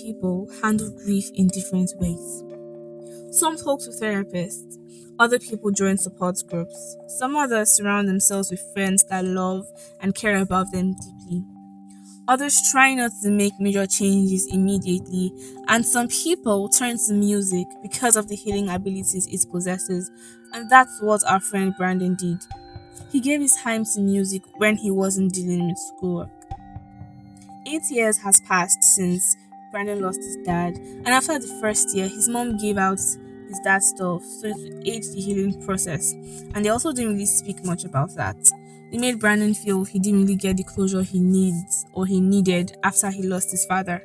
people handle grief in different ways. Some talk to therapists, other people join support groups, some others surround themselves with friends that love and care about them deeply. Others try not to make major changes immediately, and some people turn to music because of the healing abilities it possesses, and that's what our friend Brandon did. He gave his time to music when he wasn't dealing with schoolwork. 8 years has passed since Brandon lost his dad, and after the first year, his mom gave out his dad's stuff so to aid the healing process, and they also didn't really speak much about that. They made Brandon feel he didn't really get the closure he needs or he needed after he lost his father.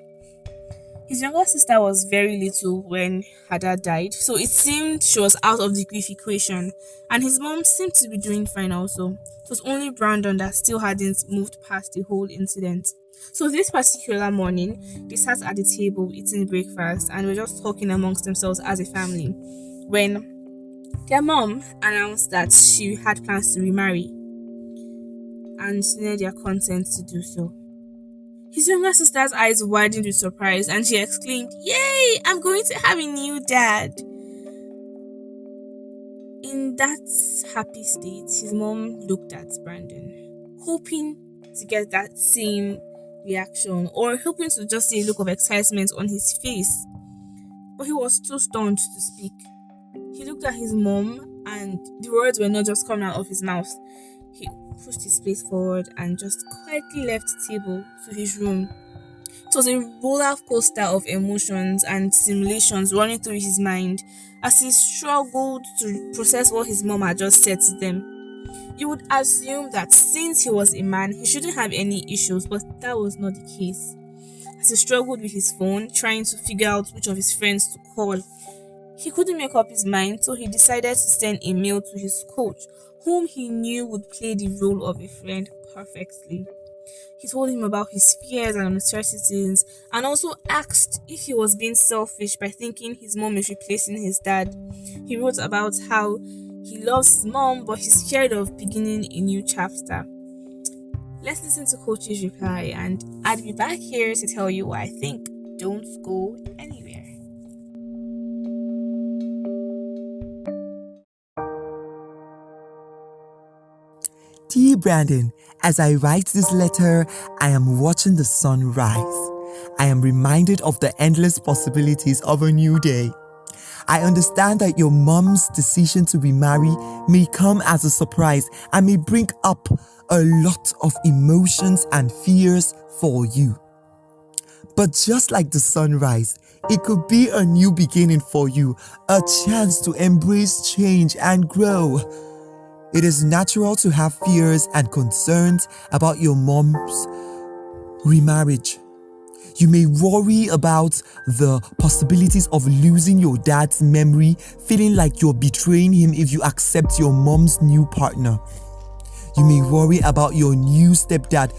His younger sister was very little when her dad died, so it seemed she was out of the grief equation, and his mom seemed to be doing fine also. It was only Brandon that still hadn't moved past the whole incident. So this particular morning, they sat at the table eating breakfast and were just talking amongst themselves as a family when their mom announced that she had plans to remarry and she needed their consent to do so. His younger sister's eyes widened with surprise and she exclaimed, "Yay! I'm going to have a new dad!" In that happy state, his mom looked at Brandon, hoping to get that same reaction or hoping to just see a look of excitement on his face. But he was too stunned to speak. He looked at his mom and the words were not just coming out of his mouth. He pushed his plate forward and just quietly left the table to his room. It was a roller coaster of emotions and simulations running through his mind as he struggled to process what his mom had just said to them. You would assume that since he was a man, he shouldn't have any issues, but that was not the case. As he struggled with his phone, trying to figure out which of his friends to call, he couldn't make up his mind, so he decided to send a mail to his coach, whom he knew would play the role of a friend perfectly. He told him about his fears and uncertainties and also asked if he was being selfish by thinking his mom is replacing his dad. He wrote about how he loves his mom but he's scared of beginning a new chapter. Let's listen to Coach's reply and I'll be back here to tell you what I think. Don't go anywhere. Dear Brandon, as I write this letter, I am watching the sun rise. I am reminded of the endless possibilities of a new day. I understand that your mom's decision to remarry may come as a surprise and may bring up a lot of emotions and fears for you. But just like the sunrise, it could be a new beginning for you, a chance to embrace change and grow. It is natural to have fears and concerns about your mom's remarriage. You may worry about the possibilities of losing your dad's memory, feeling like you're betraying him if you accept your mom's new partner. You may worry about your new stepdad,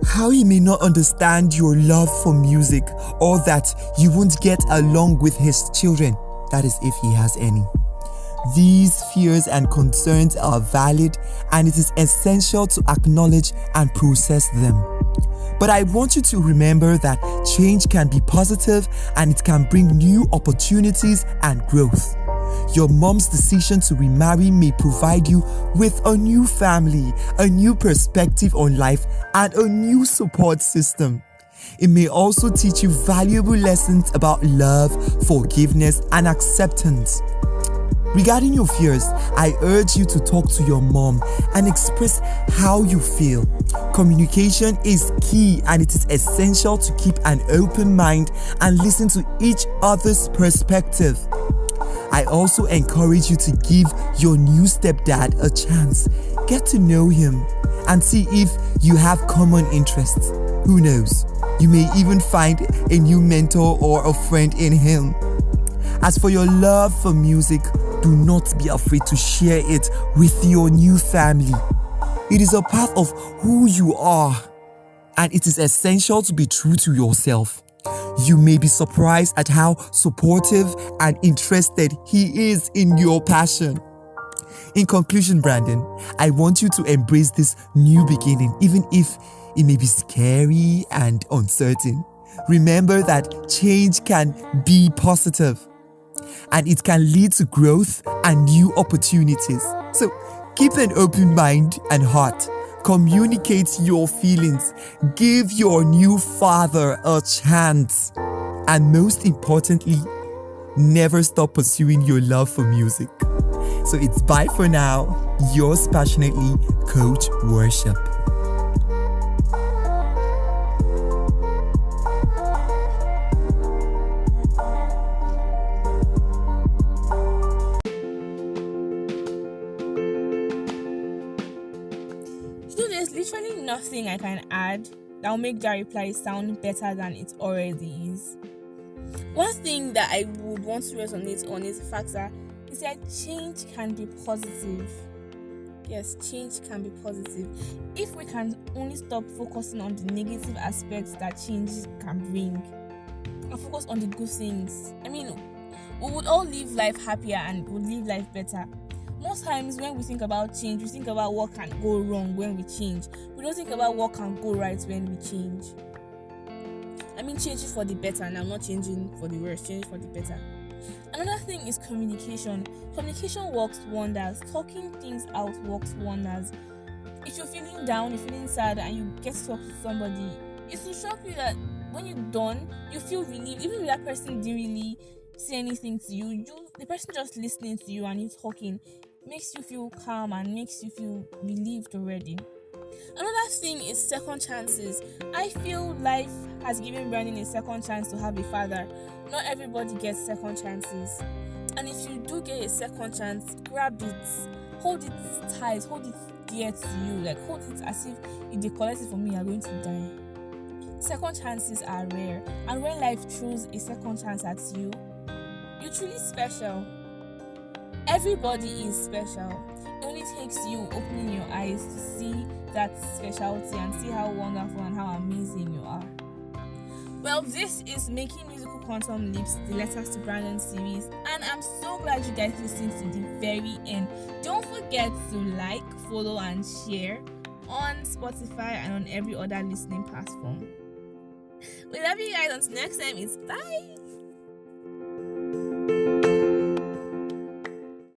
how he may not understand your love for music, or that you won't get along with his children, that is if he has any. These fears and concerns are valid and it is essential to acknowledge and process them. But I want you to remember that change can be positive and it can bring new opportunities and growth. Your mom's decision to remarry may provide you with a new family, a new perspective on life, and a new support system. It may also teach you valuable lessons about love, forgiveness, and acceptance. Regarding your fears, I urge you to talk to your mom and express how you feel. Communication is key and it is essential to keep an open mind and listen to each other's perspective. I also encourage you to give your new stepdad a chance. Get to know him and see if you have common interests. Who knows? You may even find a new mentor or a friend in him. As for your love for music, do not be afraid to share it with your new family. It is a part of who you are, and it is essential to be true to yourself. You may be surprised at how supportive and interested he is in your passion. In conclusion, Brandon, I want you to embrace this new beginning, even if it may be scary and uncertain. Remember that change can be positive and it can lead to growth and new opportunities. So keep an open mind and heart. Communicate your feelings. Give your new father a chance. And most importantly, never stop pursuing your love for music. So it's bye for now. Yours passionately, Coach Worship. There's literally nothing I can add that will make that reply sound better than it already is. One thing that I would want to resonate on is the fact that he said change can be positive. Yes, change can be positive. If we can only stop focusing on the negative aspects that change can bring and focus on the good things, we would all live life happier and would live life better. Most times when we think about change, we think about what can go wrong when we change. We don't think about what can go right when we change. Changing for the better, and I'm not changing for the worse, changing for the better. Another thing is communication. Communication works wonders. Talking things out works wonders. If you're feeling down, you're feeling sad, and you get to talk to somebody, it will shock you that when you're done, you feel relieved. Even if that person didn't really say anything to you, the person just listening to you and you talking makes you feel calm and makes you feel relieved already. Another thing is second chances. I feel life has given Brandon a second chance to have a father. Not everybody gets second chances. And if you do get a second chance, grab it. Hold it tight. Hold it dear to you. Hold it as if they collect it from me, you're going to die. Second chances are rare. And when life throws a second chance at you, you're truly special. Everybody is special. It only takes you opening your eyes to see that specialty and see how wonderful and how amazing you are. Well, this is Making Musical Quantum Leaps, the Letters to Brandon series, and I'm so glad you guys listened to the very end. Don't forget to like, follow, and share on Spotify and on every other listening platform. We love you guys. Until next time, it's bye.